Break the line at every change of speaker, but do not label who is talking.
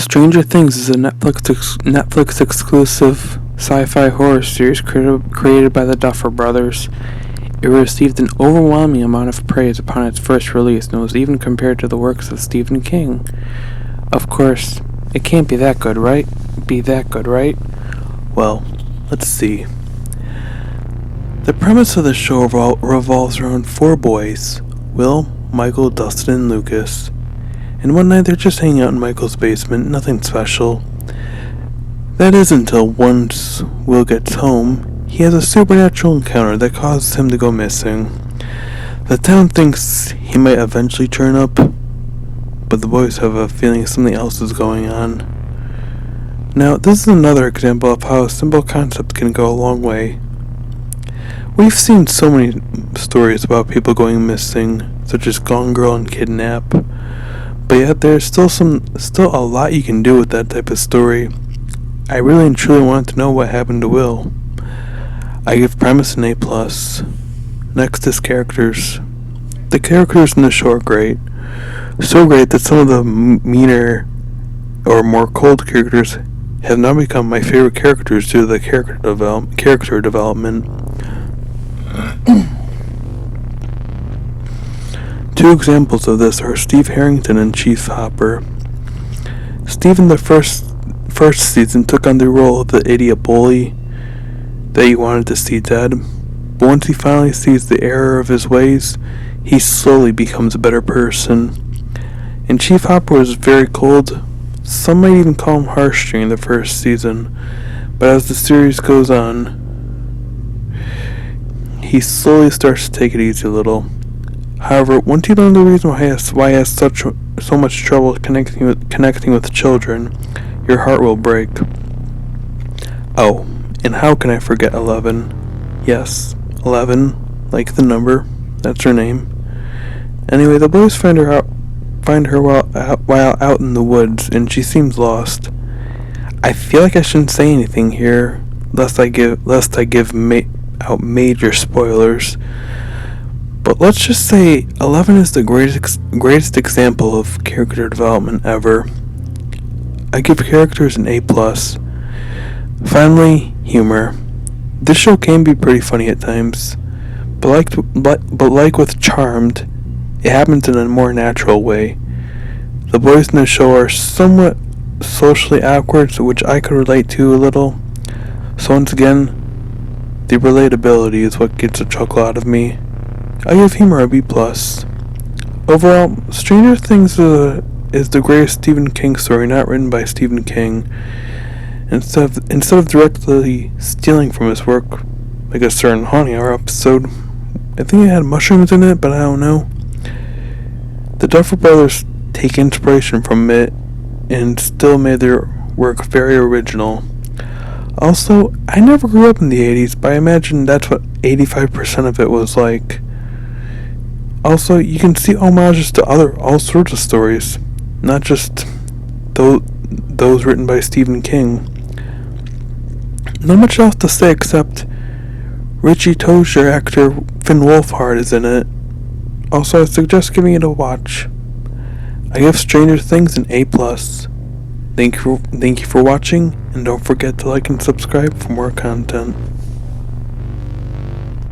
Stranger Things is a Netflix exclusive sci-fi horror series created by the Duffer Brothers. It received an overwhelming amount of praise upon its first release and was even compared to the works of Stephen King. Of course, it can't be that good, right? Well, let's see. The premise of the show revolves around four boys: Will, Michael, Dustin, and Lucas. And one night they're just hanging out in Michael's basement, nothing special. That is until once Will gets home, he has a supernatural encounter that causes him to go missing. The town thinks he might eventually turn up, but the boys have a feeling something else is going on. Now, this is another example of how a simple concept can go a long way. We've seen so many stories about people going missing, such as Gone Girl and Kidnap, but yet there's still a lot you can do with that type of story. I really and truly wanted to know what happened to Will. I give premise an A+. Next is characters. The characters in the show are great. So great that some of the meaner or more cold characters have now become my favorite characters due to the character development. Two examples of this are Steve Harrington and Chief Hopper. Steve in the first season took on the role of the idiot bully that you wanted to see dead, but once he finally sees the error of his ways, he slowly becomes a better person. And Chief Hopper was very cold. Some might even call him harsh during the first season, but as the series goes on, he slowly starts to take it easy a little. However, once you learn the reason why he has so much trouble connecting with children, your heart will break. Oh, and how can I forget 11? Yes, 11, like the number. That's her name. Anyway, the boys find her while out in the woods, and she seems lost. I feel like I shouldn't say anything here, lest I give out major spoilers. But let's just say 11 is the greatest example of character development ever. I give characters an A+. Finally, humor. This show can be pretty funny at times, but like with Charmed, it happens in a more natural way. The boys in the show are somewhat socially awkward, which I could relate to a little. So once again, the relatability is what gets a chuckle out of me. I give humor a B+. Overall, Stranger Things is the greatest Stephen King story not written by Stephen King. Instead of directly stealing from his work, like a certain Haunting Hour episode, I think it had mushrooms in it, but I don't know. The Duffer Brothers take inspiration from it and still made their work very original. Also, I never grew up in the 80s, but I imagine that's what 85% of it was like. Also, you can see homages to all sorts of stories, not just those written by Stephen King. Not much else to say except Richie Tozier actor Finn Wolfhard is in it. Also, I suggest giving it a watch. I give Stranger Things an A+. Thank you for watching, and don't forget to like and subscribe for more content.